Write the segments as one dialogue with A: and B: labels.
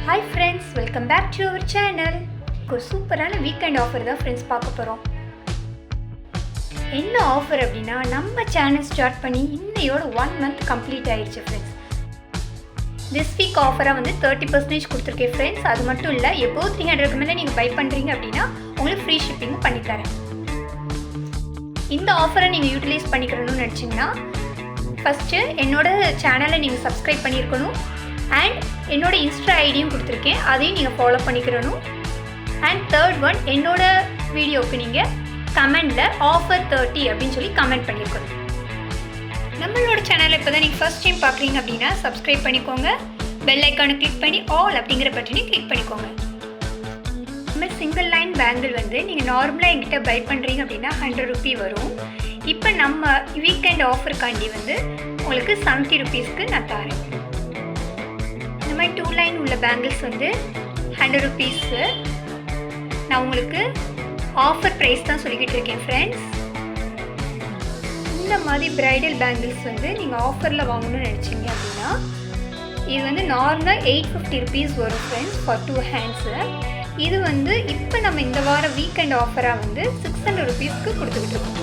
A: Hi friends, welcome back to our channel. ஒரு சூப்பரான weekend offer தான் ஃப்ரெண்ட்ஸ் பார்க்க போகிறோம். என்ன ஆஃபர் அப்படின்னா நம்ம சேனல் ஸ்டார்ட் பண்ணி இன்னையோட 1 month கம்ப்ளீட் ஆயிடுச்சு ஃப்ரெண்ட்ஸ். திஸ் வீக் ஆஃபராக வந்து 30% கொடுத்துருக்கேன் ஃப்ரெண்ட்ஸ். அது மட்டும் இல்லை, எப்போ 300க்கு மேலே நீங்கள் பை பண்ணுறீங்க அப்படின்னா உங்களுக்கு ஃப்ரீ ஷிப்பிங் பண்ணித்தரேன். இந்த ஆஃபரை நீங்கள் யூட்டிலைஸ் பண்ணிக்கணும்னு நினச்சிங்கன்னா ஃபஸ்ட்டு என்னோட சேனலை நீங்கள் சப்ஸ்கிரைப் பண்ணியிருக்கணும். அண்ட் என்னோட இன்ஸ்டா ஐடியும் கொடுத்துருக்கேன், அதையும் நீங்கள் ஃபாலோ பண்ணிக்கிறணும். அண்ட் தேர்ட் ஒன், என்னோட வீடியோவுக்கு நீங்கள் கமெண்டில் ஆஃபர் 30 அப்படின்னு சொல்லி கமெண்ட் பண்ணியிருக்கணும். நம்மளோட சேனலை இப்போ தான் நீங்கள் ஃபஸ்ட் டைம் பார்க்குறீங்க அப்படின்னா சப்ஸ்கிரைப் பண்ணிக்கோங்க. பெல் ஐக்கானை கிளிக் பண்ணி ஆல் அப்படிங்கிற பட்டனையும் கிளிக் பண்ணிக்கோங்க. நம்ம சிங்கிள் லைன் பேங்கிள் வந்து நீங்கள் நார்மலாக என்கிட்ட பை பண்ணுறீங்க அப்படின்னா 100 ரூபி வரும். இப்போ நம்ம வீக்கெண்ட் ஆஃபருக்காண்டி வந்து உங்களுக்கு 70 ரூபீஸ்க்கு நான் தரேன். இந்த மாதிரி 2 லைன் உள்ள பேங்கிள்ஸ் வந்து 100 ரூபீஸு. நான் உங்களுக்கு ஆஃபர் ப்ரைஸ் தான் சொல்லிக்கிட்டு இருக்கேன் ஃப்ரெண்ட்ஸ். இந்த மாதிரி ப்ரைடல் பேங்கிள்ஸ் வந்து நீங்கள் ஆஃபரில் வாங்கணும்னு நினச்சிங்க அப்படின்னா இது வந்து நார்மலாக 850 ரூபீஸ் வரும் ஃப்ரெண்ட்ஸ் ஃபார் 2 ஹேண்ட்ஸு. இது வந்து இப்போ நம்ம இந்த வாரம் வீக்கெண்ட் ஆஃபராக வந்து 600 ரூபீஸ்க்கு கொடுத்துக்கிட்டு இருக்கோம்.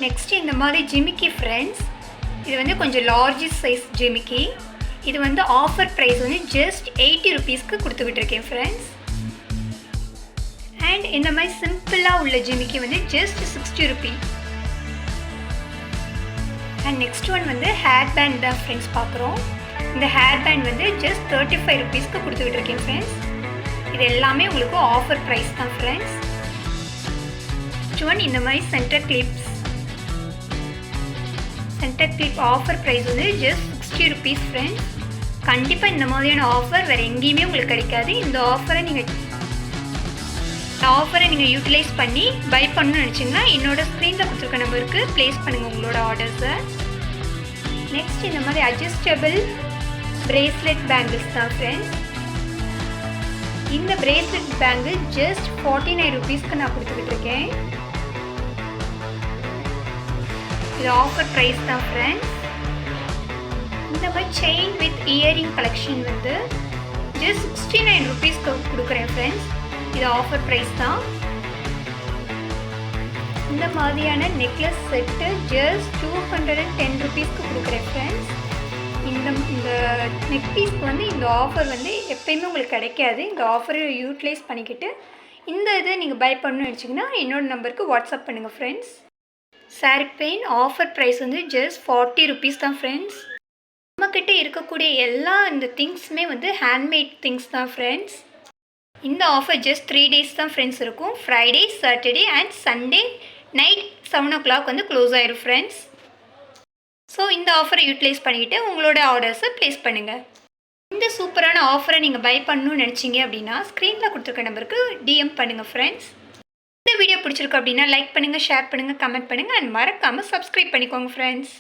A: நெக்ஸ்ட்டு இந்த மாதிரி ஜிமிக்கி ஃப்ரெண்ட்ஸ், இது வந்து கொஞ்சம் லார்ஜஸ்ட் சைஸ் ஜிமிக்கி. இது வந்து ஆஃபர் ப்ரைஸ் வந்து ஜஸ்ட் 80 ரூபீஸ்க்கு கொடுத்துக்கிட்டு இருக்கேன் ஃப்ரெண்ட்ஸ். அண்ட் இந்த மாதிரி சிம்பிளாக உள்ள ஜிமிக்கி வந்து just 60 rupee. And next one வந்து ஹேர் பேண்ட் தான் ஃப்ரெண்ட்ஸ் பார்க்குறோம். இந்த ஹேர் பேண்ட் வந்து ஜஸ்ட் 35 ரூபீஸ்க்கு கொடுத்துக்கிட்டு இருக்கேன் ஃப்ரெண்ட்ஸ். இது எல்லாமே உங்களுக்கு ஆஃபர் ப்ரைஸ் தான் ஃப்ரெண்ட்ஸ். நெக்ஸ்ட் ஒன் இந்த மாதிரி centre clips. Centre clip offer price வந்து ஜஸ்ட் 60 ரூபீஸ் ஃப்ரெண்ட்ஸ். கண்டிப்பாக இந்த மாதிரியான ஆஃபர் வேறு எங்கேயுமே உங்களுக்கு கிடைக்காது. இந்த ஆஃபரை நீங்கள் யூட்டிலைஸ் பண்ணி பை பண்ணணும்னு நினச்சிங்கன்னா என்னோட ஸ்க்ரீனில் கொடுத்துருக்க நம்பருக்கு ப்ளேஸ் பண்ணுங்கள் உங்களோட ஆர்டர்ஸை. நெக்ஸ்ட் இந்த மாதிரி அட்ஜஸ்டபிள் பிரேஸ்லெட் பேங்கிள்ஸ் தான் ஃப்ரெண்ட்ஸ். இந்த பிரேஸ்லெட் பேங்கிள் ஜஸ்ட் 49 ரூபீஸ்க்கு நான் கொடுத்துக்கிட்டு இருக்கேன். இது ஆஃபர் ப்ரைஸ் தான் ஃப்ரெண்ட்ஸ். இந்த மாதிரி செயின் வித் இயரிங் கலெக்ஷன் வந்து ஜஸ்ட் 69 ரூபீஸ்க்கு கொடுக்குறேன் ஃப்ரெண்ட்ஸ். இது ஆஃபர் ப்ரைஸ் தான். இந்த மாதிரியான நெக்லஸ் செட்டு ஜஸ்ட் 210 ரூபீஸ்க்கு கொடுக்குறேன் ஃப்ரெண்ட்ஸ். இந்த நெக் பீஸ்க்கு வந்து இந்த ஆஃபர் வந்து எப்போயுமே உங்களுக்கு கிடைக்காது. இந்த ஆஃபரை யூட்டிலைஸ் பண்ணிக்கிட்டு இந்த இதை நீங்கள் பை பண்ணணும்னு நினச்சிங்கன்னா என்னோட நம்பருக்கு வாட்ஸ்அப் பண்ணுங்கள் friends. Sari pin offer price வந்து ஜஸ்ட் 40 ரூபீஸ் தான் ஃப்ரெண்ட்ஸ். நம்மக்கிட்ட இருக்கக்கூடிய எல்லா இந்த திங்ஸுமே வந்து ஹேண்ட்மேட் திங்ஸ் தான் ஃப்ரெண்ட்ஸ். இந்த ஆஃபர் ஜஸ்ட் 3 days தான் ஃப்ரெண்ட்ஸ் இருக்கும். Friday, Saturday and Sunday night 7 o'clock வந்து க்ளோஸ் ஆயிரும் ஃப்ரெண்ட்ஸ். ஸோ இந்த ஆஃபரை யூட்டிலைஸ் பண்ணிக்கிட்டு உங்களோட ஆர்டர்ஸை ப்ளேஸ் பண்ணுங்கள். இந்த சூப்பரான ஆஃபரை நீங்கள் பை பண்ணணும்னு நினச்சிங்க அப்படின்னா ஸ்க்ரீனில் கொடுத்துருக்க நம்பருக்கு DM பண்ணுங்கள் ஃப்ரெண்ட்ஸ். இந்த வீடியோ பிடிச்சிருக்கு அப்படின்னா லைக் பண்ணுங்கள், ஷேர் பண்ணுங்கள், கமெண்ட் பண்ணுங்கள் அண்ட் மறக்காமல் சப்ஸ்கிரைப் பண்ணிக்கோங்க ஃப்ரெண்ட்ஸ்.